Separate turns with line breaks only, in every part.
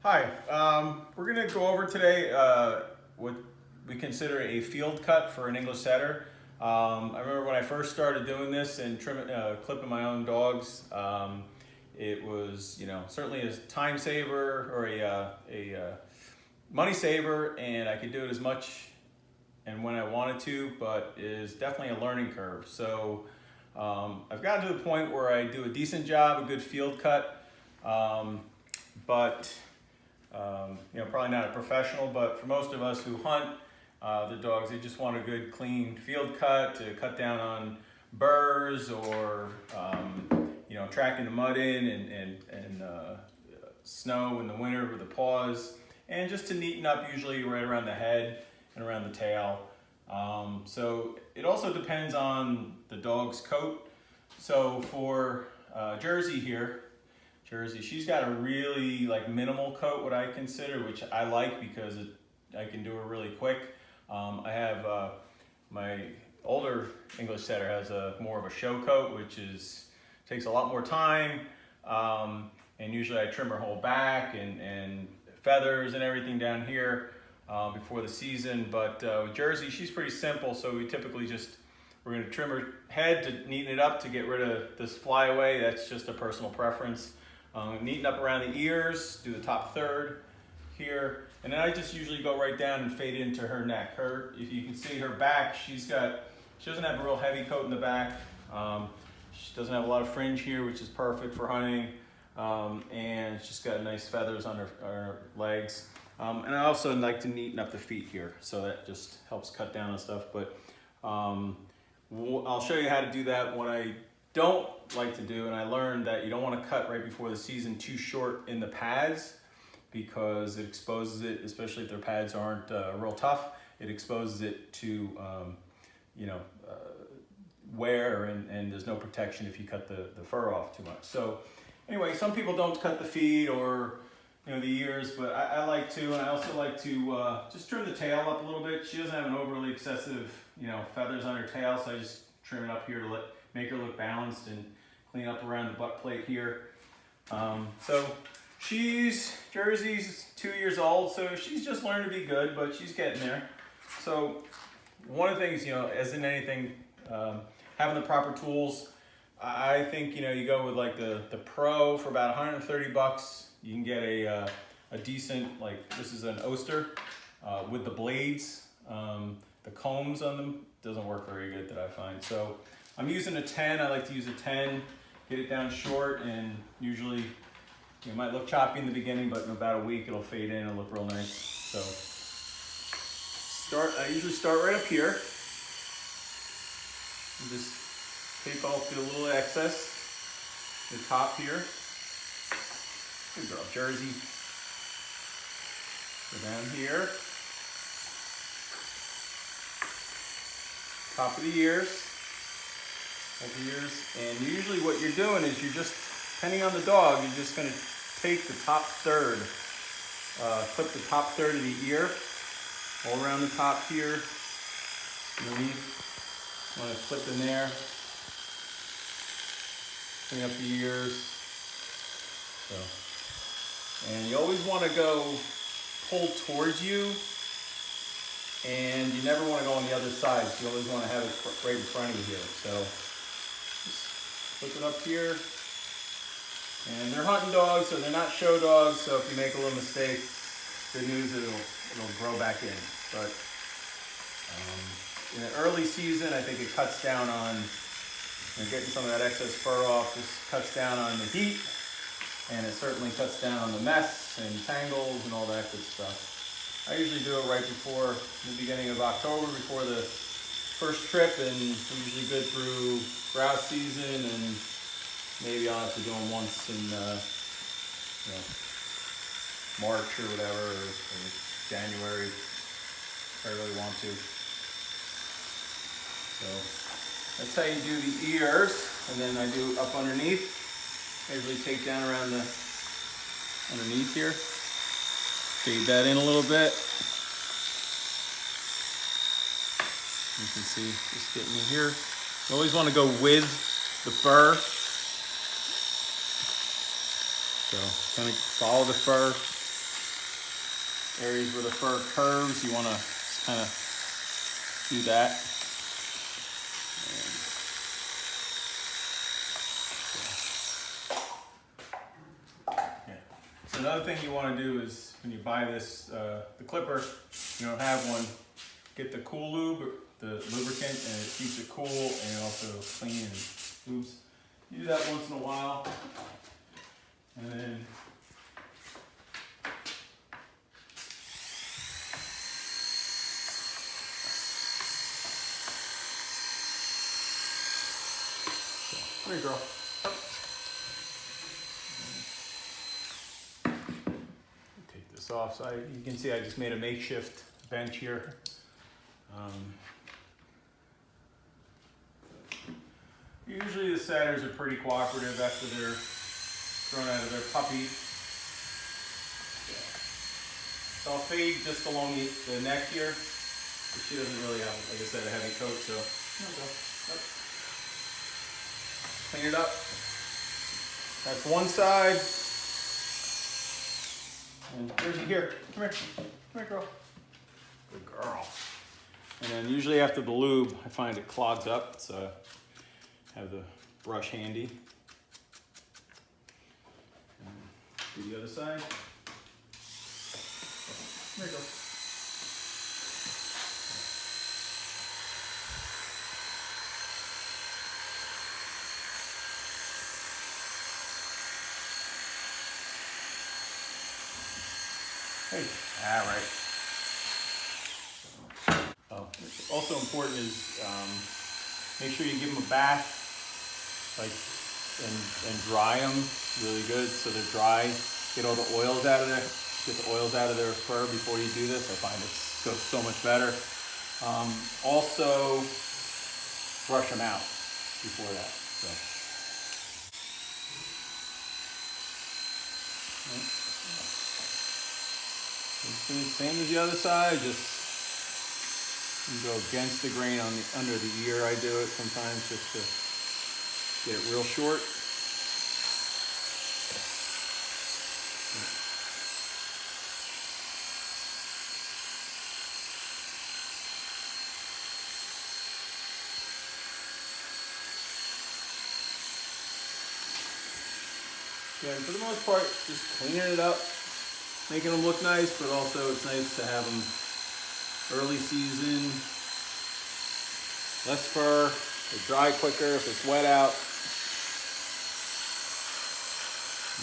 Hi, we're going to go over today what we consider a field cut for an English setter. I remember when I first started doing this and clipping my own dogs, it was, certainly a time saver or a money saver, and I could do it as much and when I wanted to, but it is definitely a learning curve. So I've gotten to the point where I do a decent job, a good field cut, but probably not a professional, but for most of us who hunt the dogs, they just want a good clean field cut to cut down on burrs or tracking the mud in and snow in the winter with the paws, and just to neaten up usually right around the head and around the tail. So it also depends on the dog's coat. So for Jersey here, she's got a really minimal coat, what I consider, which I like because I can do her really quick. I have my older English setter has more of a show coat, which takes a lot more time, and usually I trim her whole back and feathers and everything down here before the season. But with Jersey, she's pretty simple, so we typically we're going to trim her head to neaten it up to get rid of this flyaway. That's just a personal preference. Neaten up around the ears, do the top third here, and then I just usually go right down and fade into her neck. If you can see her back, she doesn't have a real heavy coat in the back. She doesn't have a lot of fringe here, which is perfect for hunting, and she's got nice feathers on her legs. And I also like to neaten up the feet here, so that just helps cut down on stuff. But I'll show you how to do that. What I don't like to do, and I learned that you don't want to cut right before the season too short in the pads, because it exposes it, especially if their pads aren't real tough, it exposes it to wear, and there's no protection if you cut the fur off too much. So anyway, some people don't cut the feet or the ears, but I like to, and I also like to just trim the tail up a little bit. She doesn't have an overly excessive feathers on her tail, so I just trim it up here to make her look balanced and clean up around the butt plate here. So Jersey's 2 years old, so she's just learned to be good, but she's getting there. So one of the things, as in anything, having the proper tools, I think, you go with the Pro for about 130 bucks. You can get a decent, this is an Oster with the blades. The combs on them doesn't work very good that I find. So I'm using a 10. I like to use a 10, get it down short, and usually it might look choppy in the beginning, but in about a week it'll fade in and look real nice. So I usually start right up here and just take off the little excess, the top here. Good girl, Jersey. Go down here. Top of the ears. And usually what you're doing is depending on the dog, you're just going to take the top third, clip the top third of the ear, all around the top here, underneath. You want to clip in there, clean up the ears. And you always want to go pull towards you, and you never want to go on the other side. So you always want to have it right in front of you here. So just flip it up here. And they're hunting dogs, so they're not show dogs. So if you make a little mistake, good news, it'll grow back in. But in the early season, I think it cuts down on getting some of that excess fur off. Just cuts down on the heat. And it certainly cuts down on the mess and tangles and all that good stuff. I usually do it right before the beginning of October, before the first trip, and we're usually good through grouse season, and maybe I'll have to do them once in March or whatever, or January if I really want to. So that's how you do the ears, and then I do up underneath. I usually take down around the underneath here, fade that in a little bit. You can see just getting in here. You always want to go with the fur. So kind of follow the fur. areas where the fur curves, you want to kind of do that. So another thing you want to do is when you buy this, the clipper, you don't have one, get the Cool Lube, the lubricant, and it keeps it cool and also clean and lubes. You do that once in a while, and then come here, girl. Take this off. So you can see I just made a makeshift bench here. Usually the setters are pretty cooperative after they're thrown out of their puppy. So I'll fade just along the neck here. But she doesn't really have, like I said, a heavy coat, so there we go. Yep. Clean it up. That's one side. And Jersey, here. Come here. Come here, girl. Good girl. And then usually after the lube, I find it clogs up, so have the brush handy. And do the other side. There you go. Hey, all right. What's also important is make sure you give them a bath, like, and dry them really good so they're dry. Get all the oils out of their, fur before you do this. I find it goes so much better. Also, brush them out before that. So. Same as the other side, just go against the grain on the under the ear. I do it sometimes just to get it real short. Yeah, and for the most part, just cleaning it up, making them look nice, but also it's nice to have them early season, less fur, they dry quicker if it's wet out.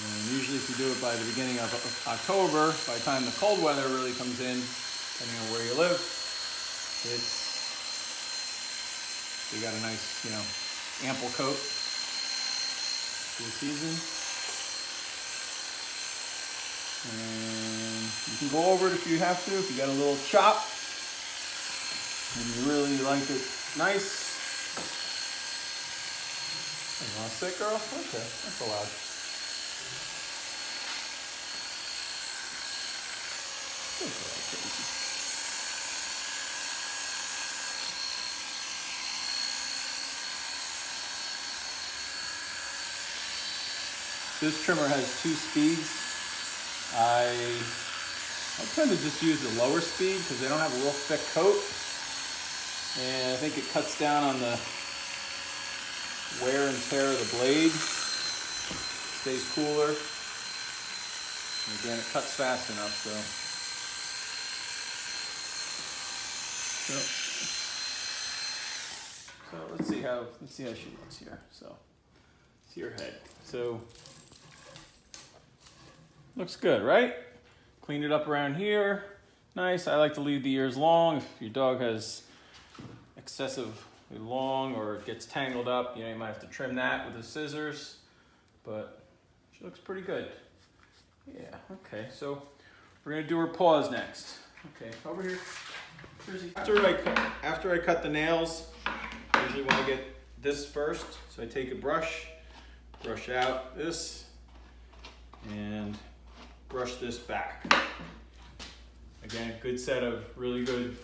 And usually if you do it by the beginning of October, by the time the cold weather really comes in, depending on where you live, they got a nice, ample coat for the season. And you can go over it if you have to, if you got a little chop and you really like it nice. You want to sit, girl? Okay, that's allowed. This trimmer has 2 speeds. I tend to just use the lower speed because they don't have a real thick coat. And I think it cuts down on the wear and tear of the blade. Stays cooler. And again, it cuts fast enough, so let's see how she looks here. So see her head. So looks good, right? Cleaned it up around here. Nice. I like to leave the ears long. If your dog has excessively long or it gets tangled up, you might have to trim that with the scissors, but she looks pretty good. Yeah, okay, so we're gonna do her paws next. Okay, over here. After I cut the nails, I usually want to get this first. So I take a brush out this, and brush this back. Again, good set of really good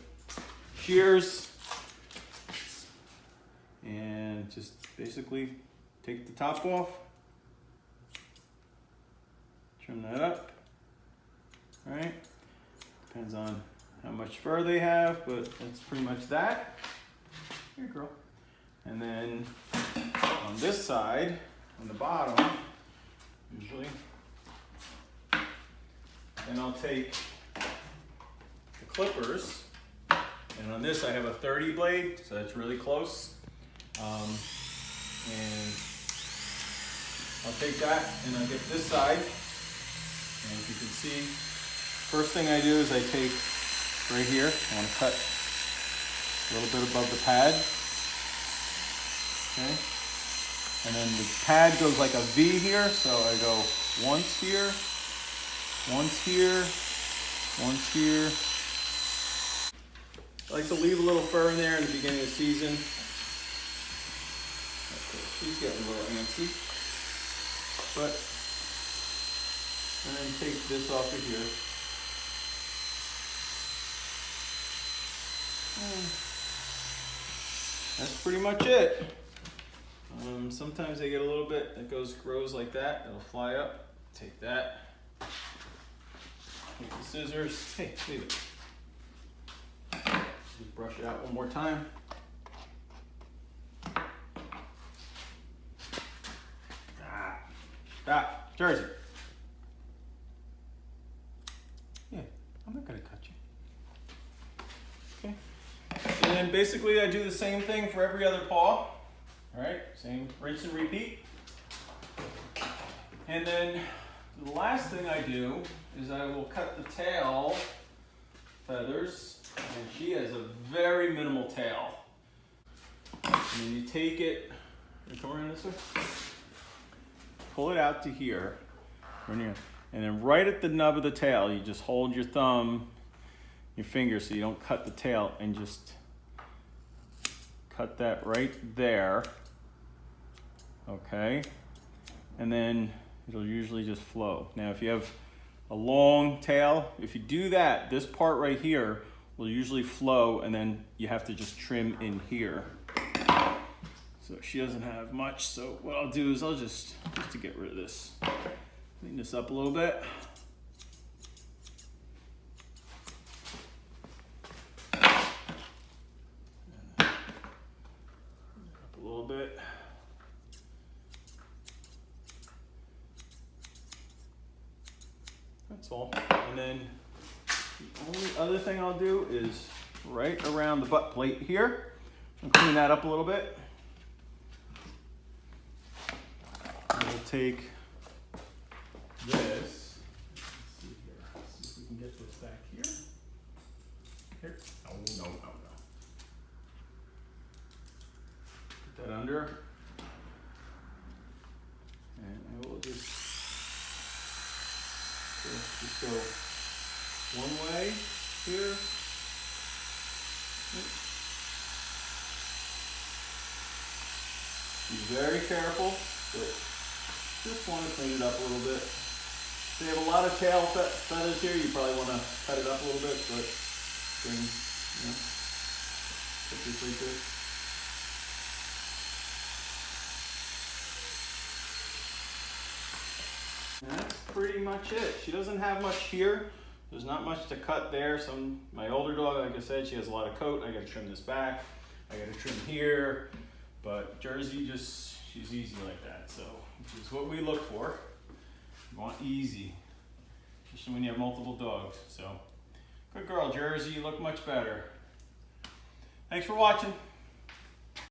shears. And just basically take the top off, trim that up, all right? Depends on how much fur they have, but that's pretty much that. Here, girl. And then on this side, on the bottom, usually, then I'll take the clippers, and on this I have a 30 blade, so that's really close. And I'll take that and I'll get this side, and if you can see, first thing I do is I take right here, I want to cut a little bit above the pad, okay, and then the pad goes like a V here, so I go once here, once here, once here. I like to leave a little fur in there in the beginning of the season. Okay, she's getting a little antsy. But, and then take this off of here. And that's pretty much it. Sometimes they get a little bit that grows like that. It'll fly up. Take that. Take the scissors. Hey, leave it. Just brush it out one more time. Stop, Jersey. Yeah, I'm not gonna cut you. Okay. And then basically I do the same thing for every other paw. All right, same rinse and repeat. And then the last thing I do is I will cut the tail feathers, and she has a very minimal tail. And then you take it, come around this way. Pull it out to here, and then right at the nub of the tail, you just hold your thumb, your finger, so you don't cut the tail, and just cut that right there, okay? And then it'll usually just flow. Now, if you have a long tail, if you do that, this part right here will usually flow, and then you have to just trim in here. So she doesn't have much, so what I'll do is I'll just to get rid of this, clean this up a little bit. Up a little bit. That's all. And then the only other thing I'll do is right around the butt plate here. I'll clean that up a little bit. We'll take this. Let's see here. Let's see if we can get this back here. Here. No, no, no, no. Put that under. And I will just go one way here. Be very careful, but just want to clean it up a little bit. If you have a lot of tail feathers here, you probably want to cut it up a little bit, but then, you know, put this like this. And that's pretty much it. She doesn't have much here. There's not much to cut there. My older dog, like I said, she has a lot of coat. I got to trim this back. I got to trim here. But Jersey she's easy like that. So, which is what we look for. You want easy, especially when you have multiple dogs. So, good girl, Jersey. You look much better. Thanks for watching.